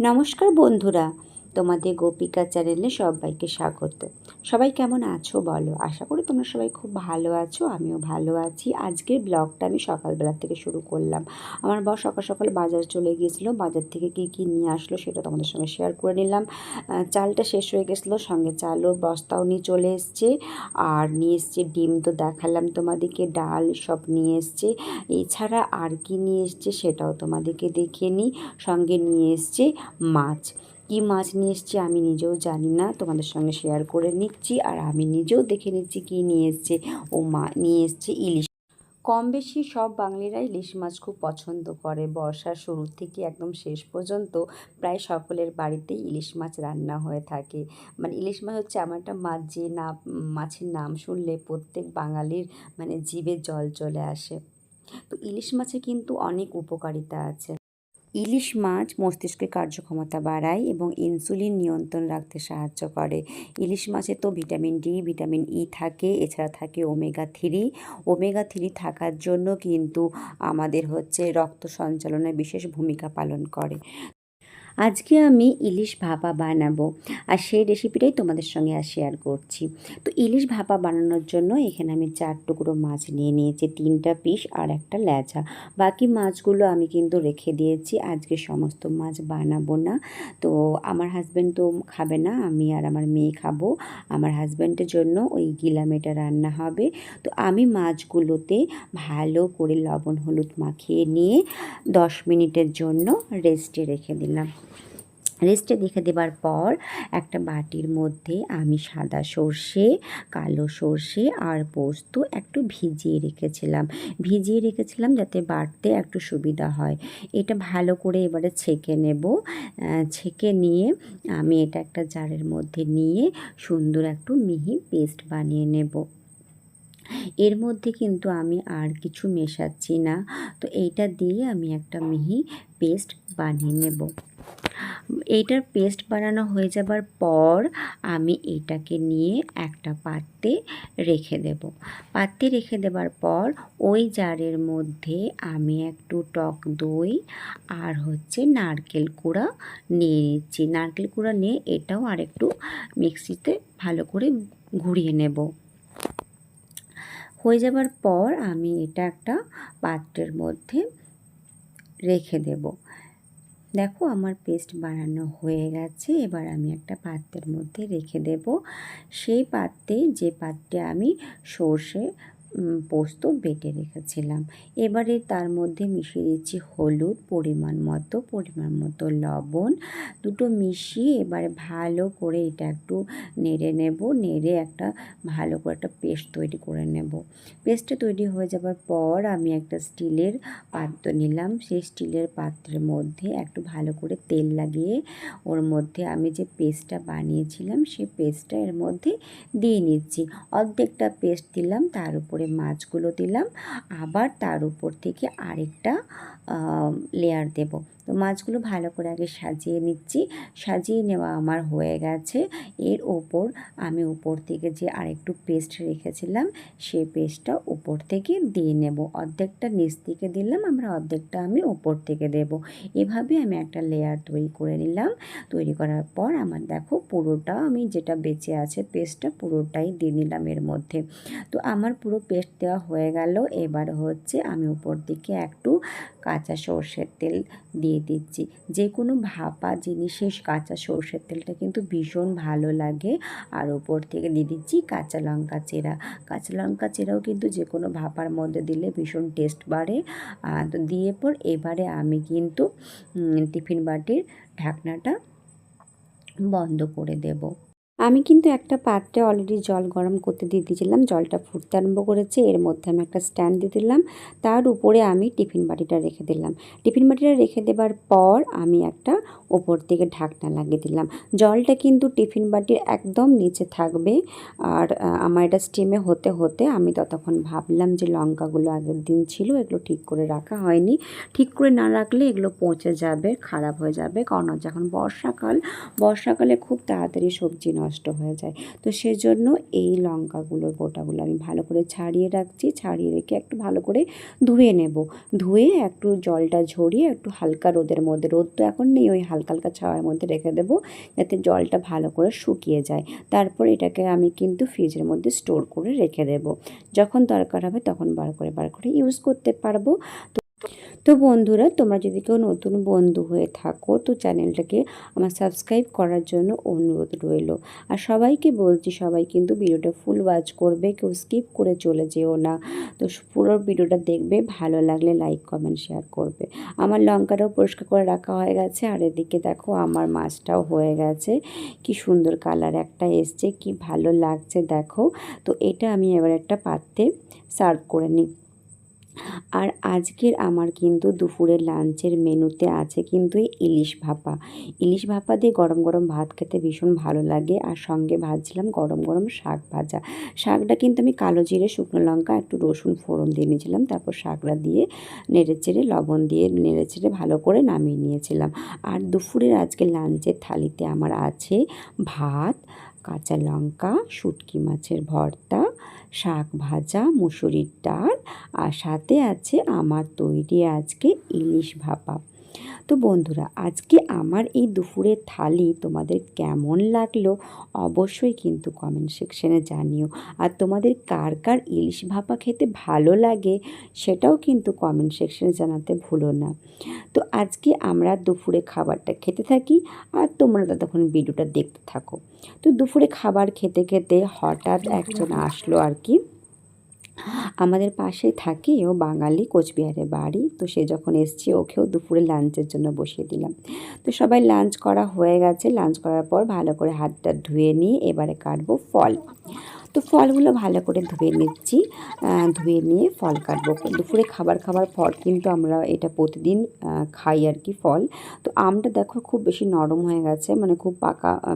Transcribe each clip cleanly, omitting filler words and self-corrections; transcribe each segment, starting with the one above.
নমস্কার বন্ধুরা, তোমাদের গোপিকা চ্যানেলে সবাইকে স্বাগত। সবাই কেমন আছো বলো? আশা করি তোমরা সবাই খুব ভালো আছো, আমিও ভালো আছি। আজকের ব্লগটা আমি সকালবেলা থেকে শুরু করলাম। আমার বর সকাল সকাল বাজার চলে গিয়েছিলো, বাজার থেকে কী কী নিয়ে আসলো সেটা তোমাদের সঙ্গে শেয়ার করে নিলাম। চালটা শেষ হয়ে গেছিলো, সঙ্গে চালের বস্তাও নিয়ে চলে এসছে, আর নিয়ে এসছে ডিম তো দেখালাম তোমাদেরকে, ডাল সব নিয়ে এসছে। এছাড়া আর কি নিয়ে এসছে সেটাও তোমাদেরকে দেখিয়ে নিই। সঙ্গে নিয়ে এসছে মাছ। কী মাছ নিয়ে এসছে আমি নিজেও জানি না, তোমাদের সঙ্গে শেয়ার করে নিচ্ছি, আর আমি নিজেও দেখে নিচ্ছি কী নিয়ে এসছে। ও মা নিয়ে এসছে ইলিশ। কম বেশি সব বাঙালিরাই ইলিশ মাছ খুব পছন্দ করে। বর্ষার শুরু থেকে একদম শেষ পর্যন্ত প্রায় সকলের বাড়িতেই ইলিশ মাছ রান্না হয়ে থাকে। মানে ইলিশ মাছ হচ্ছে এমন একটা মাছ, যে না মাছের নাম শুনলে প্রত্যেক বাঙালির জিভে জল চলে আসে। তো ইলিশ মাছে কিন্তু অনেক উপকারিতা আছে। ইলিশ মাছ মস্তিষ্কের কার্যক্ষমতা বাড়ায় এবং ইনসুলিন নিয়ন্ত্রণ রাখতে সাহায্য করে। ইলিশ মাছে তো ভিটামিন ডি, ভিটামিন ই থাকে, এছাড়া থাকে ওমেগা 3। ওমেগা 3 থাকার জন্য কিন্তু আমাদের রক্ত সঞ্চালনে বিশেষ ভূমিকা পালন করে। আজকে আমি ইলিশ ভাপা বানাবো, আর সেই রেসিপিটাই তোমাদের সঙ্গে শেয়ার করছি। তো ইলিশ ভাপা বানানোর জন্য এখানে আমি 4 টুকরো মাছ নিয়ে নিয়েছি, 3টা পিস আর একটা ল্যাজা। বাকি মাছগুলো আমি কিন্তু রেখে দিয়েছি, আজকে সমস্ত মাছ বানাবো না। তো আমার হাজব্যান্ড তো খাবে না, আমি আর আমার মেয়ে খাবো। আমার হাজব্যান্ডের জন্য ওই গিলামেটা রান্না হবে। তো আমি মাছগুলোতে ভালো করে লবণ হলুদ মাখিয়ে নিয়ে 10 মিনিটের জন্য রেস্টে রেখে দিলাম। রেস্টে রেখে দেবার পর একটা বাটির মধ্যে আমি সাদা সর্ষে, কালো সর্ষে আর পোস্ত একটু ভিজিয়ে রেখেছিলাম যাতে বাটতে একটু সুবিধা হয়। এটা ভালো করে এবারে ছেঁকে নেব। ছেঁকে নিয়ে আমি এটা একটা জারের মধ্যে নিয়ে সুন্দর একটু মিহি পেস্ট বানিয়ে নেব। এর মধ্যে কিন্তু আমি আর কিছু মেশাচ্ছি না। তো এইটা দিয়ে আমি একটা মিহি পেস্ট বানিয়ে নেব। এইটার পেস্ট বানানো হয়ে যাবার পর আমি এইটাকে নিয়ে একটা পাত্রে রেখে দেব। পাত্রে রেখে দেবার পর ওই জারের মধ্যে আমি একটু টক দই আর নারকেল কুড়া নিয়ে নিচ্ছি। নারকেল কুড়া নিয়ে এটাও আরেকটু মিক্সিতে ভালো করে ঘুরিয়ে নেব। হয়ে যাবার পর আমি এটা একটা পাত্রের মধ্যে রেখে দেব। দেখো আমার পেস্ট বানানো হয়ে গেছে। এবার আমি একটা পাত্রের মধ্যে রেখে দেব। সেই পাত্রে, যে পাত্রে আমি সর্ষে পোস্ত বেটে রেখেছিলাম, এবারে তার মধ্যে মিশিয়ে দিচ্ছি হলুদ পরিমাণ মতো লবণ, দুটো মিশিয়ে এবারে ভালো করে এটা একটু নেড়ে নেব। নেড়ে একটা ভালো করে একটা পেস্ট তৈরি করে নেব। পেস্টটা তৈরি হয়ে যাবার পর আমি একটা স্টিলের পাত্র নিলাম। সেই স্টিলের পাত্রের মধ্যে একটু ভালো করে তেল লাগিয়ে ওর মধ্যে আমি যে পেস্টটা বানিয়েছিলাম সেই পেস্টটা এর মধ্যে দিয়ে নিচ্ছি। অর্ধেকটা পেস্ট দিলাম, তার উপরে মাছগুলো দিলাম, আবার তার উপর থেকে আরেকটা লেয়ার দেব। তো মাছগুলো ভালো করে আগে সাজিয়ে নিচ্ছি। সাজিয়ে নেওয়া আমার হয়ে গেছে। এর ওপর আমি উপর থেকে যে আরেকটু পেস্ট রেখেছিলাম সেই পেস্টটা উপর থেকে দিয়ে নেব। অর্ধেকটা নিচ থেকে দিলাম, অর্ধেকটা আমি উপর থেকে দেব। এভাবে আমি একটা লেয়ার তৈরি করে নিলাম। তৈরি করার পর আমার দেখো পুরোটা আমি যেটা বেঁচে আছে পেস্টটা পুরোটাই দিয়ে নিলাম এর মধ্যে। তো আমার পুরো পেস্ট দেওয়া হয়ে গেল। এবার আমি উপর দিকে একটু কাঁচা সর্ষের তেল দিয়ে দিচ্ছি। যে কোনো ভাপা জিনিসে কাঁচা সর্ষের তেলটা কিন্তু ভীষণ ভালো লাগে। আর উপর থেকে দিয়ে দিচ্ছি কাঁচা লঙ্কা চেরা। কাঁচা লঙ্কা চেরাও কিন্তু যে কোনো ভাপার মধ্যে দিলে ভীষণ টেস্ট বাড়ে। তো দিয়ে পর এবারে আমি কিন্তু টিফিন বাটির ঢাকনাটা বন্ধ করে দেব। আমি কিন্তু একটা পাত্রে অলরেডি জল গরম করতে দিয়ে দিয়েছিলাম। জলটা ফুটতে আরম্ভ করেছে। এর মধ্যে আমি একটা স্ট্যান্ড দিয়ে দিলাম, তার উপরে আমি টিফিন বাটিটা রেখে দিলাম। টিফিন বাটিটা রেখে দেবার পর আমি একটা ওপর থেকে ঢাকনা লাগিয়ে দিলাম। জলটা কিন্তু টিফিন বাটির একদম নিচে থাকবে। আর আমার এটা স্টিমে হতে হতে আমি ততক্ষণ ভাবলাম যে লঙ্কাগুলো আগের দিন ছিল, এগুলো ঠিক করে রাখা হয়নি। ঠিক করে না রাখলে এগুলো পচে যাবে, খারাপ হয়ে যাবে। কারণ যখন বর্ষাকালে খুব তাড়াতাড়ি সবজি নষ্ট হয়ে যায়। তো সেজন্য এই লঙ্কাগুলোর বোটাগুলো আমি ভালো করে ছাড়িয়ে রাখছি, ছাড়িয়ে রেখে একটু ভালো করে ধুয়ে নেব। ধুয়ে একটু জলটা ঝরিয়ে একটু হালকা রোদের মধ্যে, রোদ তো এখন নেই, ওই হালকা হালকা ছাওয়ার মধ্যে রেখে দেবো যাতে জলটা ভালো করে শুকিয়ে যায়। তারপর এটাকে আমি কিন্তু ফ্রিজের মধ্যে স্টোর করে রেখে দেব। যখন দরকার হবে তখন বার করে ইউজ করতে পারবো। তো বন্ধুরা, তোমরা যদি কেউ নতুন বন্ধু হয়ে থাকো তো চ্যানেলটাকে আমার সাবস্ক্রাইব করার জন্য অনুরোধ রইল। আর সবাইকে বলছি, সবাই কিন্তু ভিডিওটা ফুল ওয়াচ করবে, কেউ স্কিপ করে চলে যেও না। তো পুরো ভিডিওটা দেখবে, ভালো লাগলে লাইক কমেন্ট শেয়ার করবে। আমার লঙ্কাটাও পরিষ্কার করে রাখা হয়ে গেছে, আর এদিকে দেখো আমার মাছটাও হয়ে গেছে। কি সুন্দর কালার একটা এসছে, কি ভালো লাগছে দেখো। তো এটা আমি এবার একটা পাত্রে সার্ভ করে নিই। আর আজকের আমার কিন্তু দুপুরের লাঞ্চের মেনুতে আছে কিন্তু এই ইলিশ ভাপা। ইলিশ ভাপা দিয়ে গরম গরম ভাত খেতে ভীষণ ভালো লাগে। আর সঙ্গে ভাজছিলাম গরম গরম শাক ভাজা। শাকটা কিন্তু আমি কালো জিরে, শুকনো লঙ্কা, একটু রসুন ফোড়ন দিয়ে নিয়েছিলাম। তারপর শাকটা দিয়ে নেড়েচেড়ে, লবণ দিয়ে নেড়েচেড়ে ভালো করে নামিয়ে নিয়েছিলাম। আর দুপুরের আজকে লাঞ্চের থালিতে আমার আছে ভাত, কাঁচা লঙ্কা, শুটকি মাছের ভর্তা, শাক ভাজা, মুসুরির ডাল, আর সাথে আছে আমার তৈরি আজকে ইলিশ ভাপা। তো বন্ধুরা, আজকে আমার এই দুপুরের থালি তোমাদের কেমন লাগলো অবশ্যই কিন্তু কমেন্ট সেকশনে জানিও। আর তোমাদের কার কার ইলিশ ভাপা খেতে ভালো লাগে সেটাও কিন্তু কমেন্ট সেকশনে জানাতে ভুলো না। তো আজকে আমরা দুপুরে খাবারটা খেতে থাকি আর তোমরা ততক্ষণ ভিডিওটা দেখতে থাকো। তো দুপুরে খাবার খেতে খেতে হঠাৎ একজন আসলো আর কি। আমাদের পাশে থাকে, ও বাঙালি, কোচবিহারে বাড়ি। তো সে যখন এসছে ওকেও দুপুরে লাঞ্চের জন্য বসিয়ে দিলাম। তো সবাই লাঞ্চ করা হয়ে গেছে। লাঞ্চ করার পর ভালো করে হাতটা ধুয়ে নিয়ে এবারে কাটবো ফল। তো ফলগুলো ভালো করে ধুয়ে নিচ্ছি। ধুয়ে নিয়ে ফল কাটবো। দুপুরে খাবার পর কিন্তু আমরা এটা প্রতিদিন খাই আর কি ফল। তো আমটা দেখো খুব বেশি নরম হয়ে গেছে, মানে খুব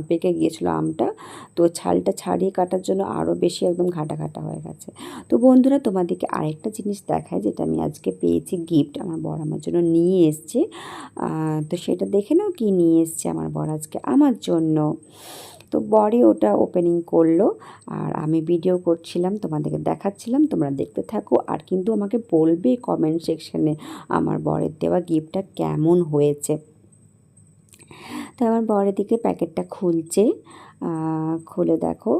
পেকে গিয়েছিলো আমটা। তো ছালটা ছাড়িয়ে কাটার জন্য আরও বেশি একদম ঘাটা ঘাটা হয়ে গেছে। তো বন্ধুরা, তোমাদেরকে আরেকটা জিনিস দেখায় যেটা আমি আজকে পেয়েছি গিফট, আমার বর আমার জন্য নিয়ে এসছে। তো সেটা দেখে নাও কি নিয়ে এসছে আমার বর আজকে আমার জন্য। তো বরই ওটা ওপেনিং করলো আর আমি ভিডিও করছিলাম, তোমাদেরকে দেখাচ্ছিলাম। তোমরা দেখতে থাকো আর কিন্তু আমাকে বলবে কমেন্ট সেকশনে আমার বরের দেওয়া গিফটটা কেমন হয়েছে। তো আমার বর এদিকে প্যাকেটটা খুলছে। খুলে দেখো,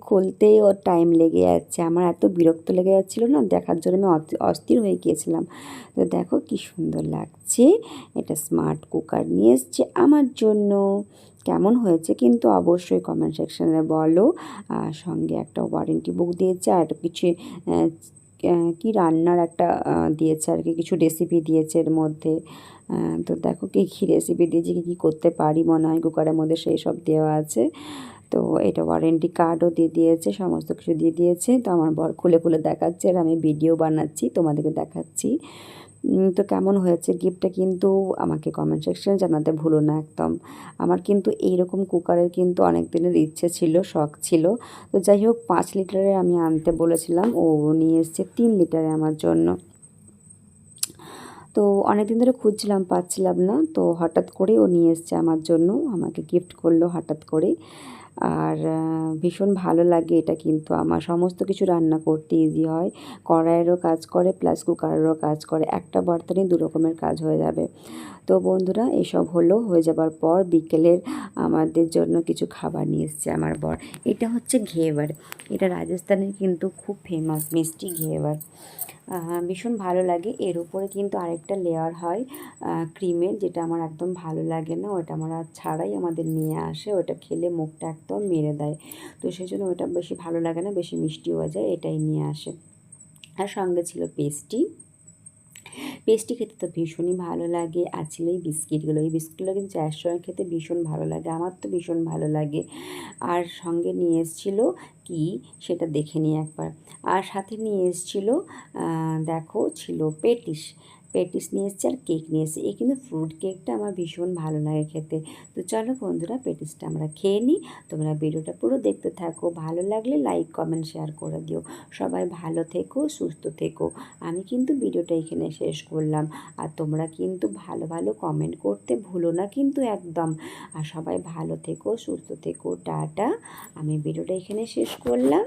খুলতেই ওর টাইম লেগে যাচ্ছে। আমার এত বিরক্ত লেগে যাচ্ছিলো না দেখার জন্য, আমি অস্থির হয়ে গিয়েছিলাম। তো দেখো কি সুন্দর লাগছে। এটা স্মার্ট কুকার নিয়ে এসছে আমার জন্য। কেমন হয়েছে কিন্তু অবশ্যই কমেন্ট সেকশনে বলো। সঙ্গে একটা ওয়ারেন্টি বুক দিয়েছে আর কিছু কি রান্নার একটা দিয়েছে আর কি, কিছু রেসিপি দিয়েছে এর মধ্যে। তো দেখো কী কী রেসিপি দিয়েছে, কী কী করতে পারি মনে হয় কুকারের মধ্যে সেই সব দেওয়া আছে। তো এটা ওয়ারেন্টি কার্ডও দিয়ে দিয়েছে, সমস্ত কিছু দিয়ে দিয়েছে। তো আমার বর খুলে খুলে দেখাচ্ছে আর আমি ভিডিও বানাচ্ছি, তোমাদেরকে দেখাচ্ছি। তো কেমন হয়েছে গিফটটা কিন্তু আমাকে কমেন্ট সেকশনে জানাতে ভুলো না একদম। আমার কিন্তু এইরকম কুকারের কিন্তু অনেক দিনের ইচ্ছে ছিল, শখ ছিল। তো যাই হোক, 5 লিটারের আমি আনতে বলেছিলাম, ও নিয়ে এসছে 3 লিটারে আমার জন্য। তো অনেক দিন ধরে খুঁজছিলাম, পাচ্ছিলাম না। তো হঠাৎ করে ও নিয়ে এসছে আমার জন্য, আমাকে গিফট করলো হঠাৎ করে। আর ভীষণ ভালো লাগে এটা, কিন্তু আমার সমস্ত কিছু রান্না করতে ইজি হয়। কড়াইয়েরও কাজ করে প্লাস কুকারেরও কাজ করে, একটা বর্তনে 2 রকমের কাজ হয়ে যাবে। তো বন্ধুরা, এসব হয়ে যাবার পর বিকেলের আমাদের জন্য কিছু খাবার নিয়ে এসছে আমার বর। এটা হচ্ছে ঘেবার। এটা রাজস্থানের কিন্তু খুব ফেমাস মিষ্টি ঘেবার। ভীষণ ভালো লাগে। এর উপরে কিন্তু আরেকটা লেয়ার হয় ক্রিমের, যেটা আমার একদম ভালো লাগে না। ওটা আমরা ছাড়াই আমাদের নিয়ে আসে, ওটা খেলে মুখটা একদম মেরে দেয়। তো সেই জন্য ওটা বেশি ভালো লাগে না, বেশি মিষ্টি হয়ে যায়, এটাই নিয়ে আসে। আর সঙ্গে ছিল পেস্টি। পেস্টি খেতে তো ভীষণই ভালো লাগে। আর ছিল এই বিস্কিটগুলো, এই বিস্কিটগুলো কিন্তু চায়ের সঙ্গে খেতে ভীষণ ভালো লাগে, আমার তো ভীষণ ভালো লাগে। আর সঙ্গে নিয়ে এসেছিলো কি সেটা দেখে নিই একবার। আর সাথে নিয়ে এসেছিলো দেখো ছিল পেটিস। পেটিস নিয়ে এসেছে আর কেক নিয়ে এসেছে। এই কিন্তু ফ্রুট কেকটা আমার ভীষণ ভালো লাগে খেতে। তো চলো বন্ধুরা, পেটিসটা আমরা খেয়ে নিই। তোমরা ভিডিওটা পুরো দেখতে থাকো, ভালো লাগলে লাইক কমেন্ট শেয়ার করে দিও। সবাই ভালো থেকো, সুস্থ থেকো। আমি কিন্তু ভিডিওটা এখানে শেষ করলাম। আর তোমরা কিন্তু ভালো ভালো কমেন্ট করতে ভুলো না কিন্তু একদম। আর সবাই ভালো থেকো, সুস্থ থেকো, টাটা। আমি ভিডিওটা এখানে শেষ করলাম।